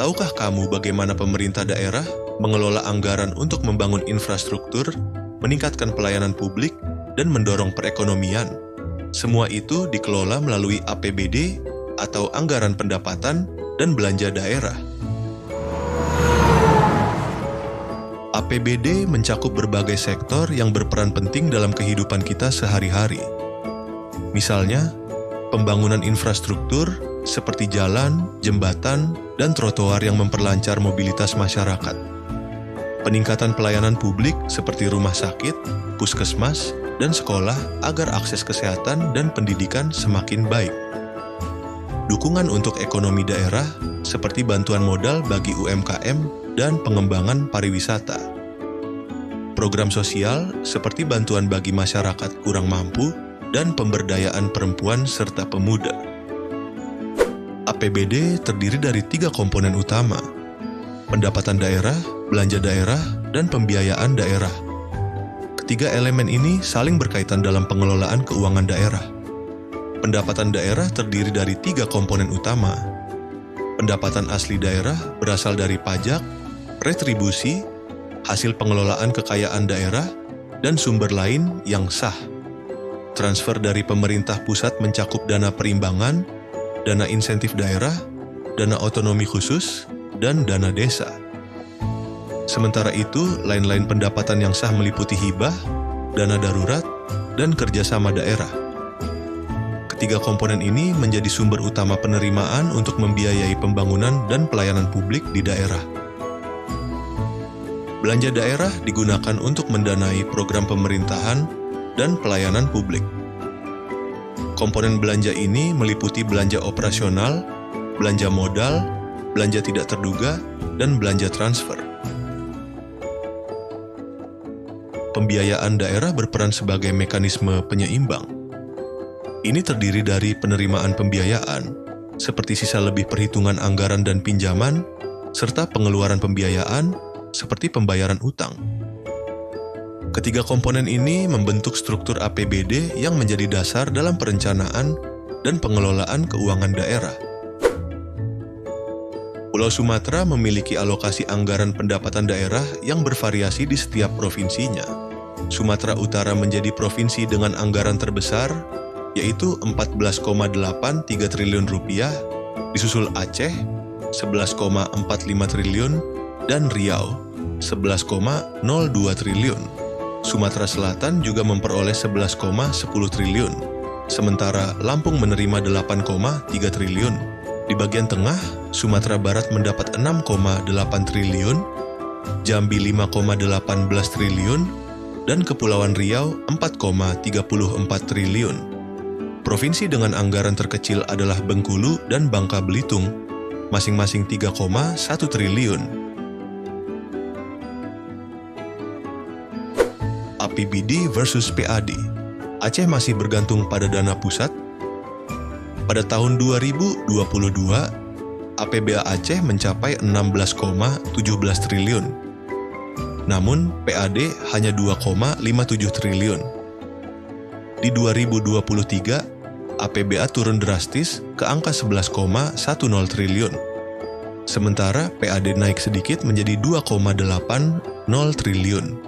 tahukah kamu bagaimana pemerintah daerah mengelola anggaran untuk membangun infrastruktur, meningkatkan pelayanan publik, dan mendorong perekonomian? Semua itu dikelola melalui APBD atau Anggaran Pendapatan dan Belanja Daerah. APBD mencakup berbagai sektor yang berperan penting dalam kehidupan kita sehari-hari. Misalnya, pembangunan infrastruktur seperti jalan, jembatan, dan trotoar yang memperlancar mobilitas masyarakat. Peningkatan pelayanan publik seperti rumah sakit, puskesmas, dan sekolah agar akses kesehatan dan pendidikan semakin baik. Dukungan untuk ekonomi daerah seperti bantuan modal bagi UMKM dan pengembangan pariwisata. Program sosial seperti bantuan bagi masyarakat kurang mampu dan pemberdayaan perempuan serta pemuda. APBD terdiri dari 3 komponen utama: pendapatan daerah, belanja daerah, dan pembiayaan daerah. Ketiga elemen ini saling berkaitan dalam pengelolaan keuangan daerah. Pendapatan daerah terdiri dari 3 komponen utama. Pendapatan asli daerah berasal dari pajak, retribusi, hasil pengelolaan kekayaan daerah, dan sumber lain yang sah. Transfer dari pemerintah pusat mencakup dana perimbangan, dana insentif daerah, dana otonomi khusus, dan dana desa. Sementara itu, lain-lain pendapatan yang sah meliputi hibah, dana darurat, dan kerjasama daerah. Ketiga komponen ini menjadi sumber utama penerimaan untuk membiayai pembangunan dan pelayanan publik di daerah. Belanja daerah digunakan untuk mendanai program pemerintahan dan pelayanan publik. Komponen belanja ini meliputi belanja operasional, belanja modal, belanja tidak terduga, dan belanja transfer. Pembiayaan daerah berperan sebagai mekanisme penyeimbang. Ini terdiri dari penerimaan pembiayaan, seperti sisa lebih perhitungan anggaran dan pinjaman, serta pengeluaran pembiayaan, seperti pembayaran utang. Ketiga komponen ini membentuk struktur APBD yang menjadi dasar dalam perencanaan dan pengelolaan keuangan daerah. Pulau Sumatera memiliki alokasi anggaran pendapatan daerah yang bervariasi di setiap provinsinya. Sumatera Utara menjadi provinsi dengan anggaran terbesar, yaitu 14,83 triliun rupiah, disusul Aceh 11,45 triliun, dan Riau 11,02 triliun. Sumatera Selatan juga memperoleh 11,10 triliun, sementara Lampung menerima 8,3 triliun. Di bagian tengah, Sumatera Barat mendapat 6,8 triliun, Jambi 5,18 triliun, dan Kepulauan Riau 4,34 triliun. Provinsi dengan anggaran terkecil adalah Bengkulu dan Bangka Belitung, masing-masing 3,1 triliun. APBD versus PAD. Aceh masih bergantung pada dana pusat. Pada tahun 2022, APBA Aceh mencapai 16,17 triliun. Namun, PAD hanya 2,57 triliun. Di 2023, APBA turun drastis ke angka 11,10 triliun. Sementara PAD naik sedikit menjadi 2,80 triliun.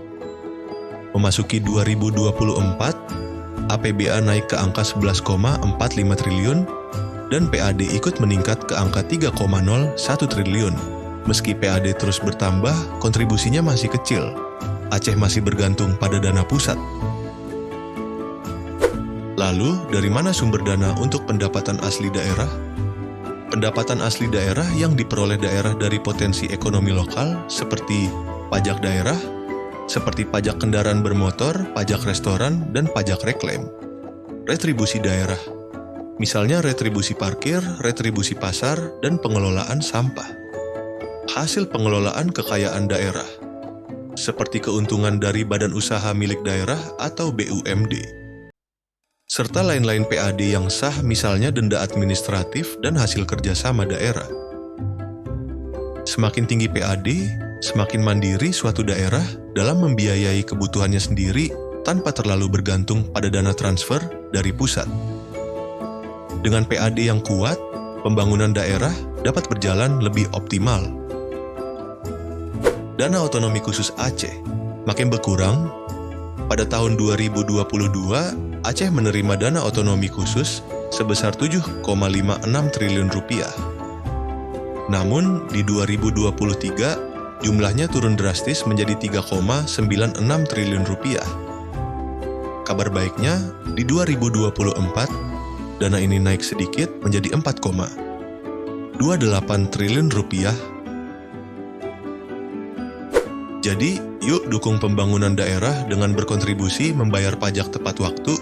Memasuki 2024, APBA naik ke angka 11,45 triliun dan PAD ikut meningkat ke angka 3,01 triliun. Meski PAD terus bertambah, kontribusinya masih kecil. Aceh masih bergantung pada dana pusat. Lalu, dari mana sumber dana untuk pendapatan asli daerah? Pendapatan asli daerah yang diperoleh daerah dari potensi ekonomi lokal seperti pajak daerah, seperti pajak kendaraan bermotor, pajak restoran, dan pajak reklaim. Retribusi daerah, misalnya retribusi parkir, retribusi pasar, dan pengelolaan sampah. Hasil pengelolaan kekayaan daerah, seperti keuntungan dari badan usaha milik daerah atau BUMD. Serta lain-lain PAD yang sah, misalnya denda administratif dan hasil kerjasama daerah. Semakin tinggi PAD, semakin mandiri suatu daerah dalam membiayai kebutuhannya sendiri tanpa terlalu bergantung pada dana transfer dari pusat. Dengan PAD yang kuat, pembangunan daerah dapat berjalan lebih optimal. Dana otonomi khusus Aceh makin berkurang. Pada tahun 2022, Aceh menerima dana otonomi khusus sebesar 7,56 triliun rupiah. Namun, di 2023, jumlahnya turun drastis menjadi 3,96 triliun rupiah. Kabar baiknya, di 2024, dana ini naik sedikit menjadi 4,28 triliun rupiah. Jadi, yuk dukung pembangunan daerah dengan berkontribusi membayar pajak tepat waktu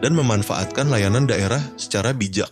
dan memanfaatkan layanan daerah secara bijak.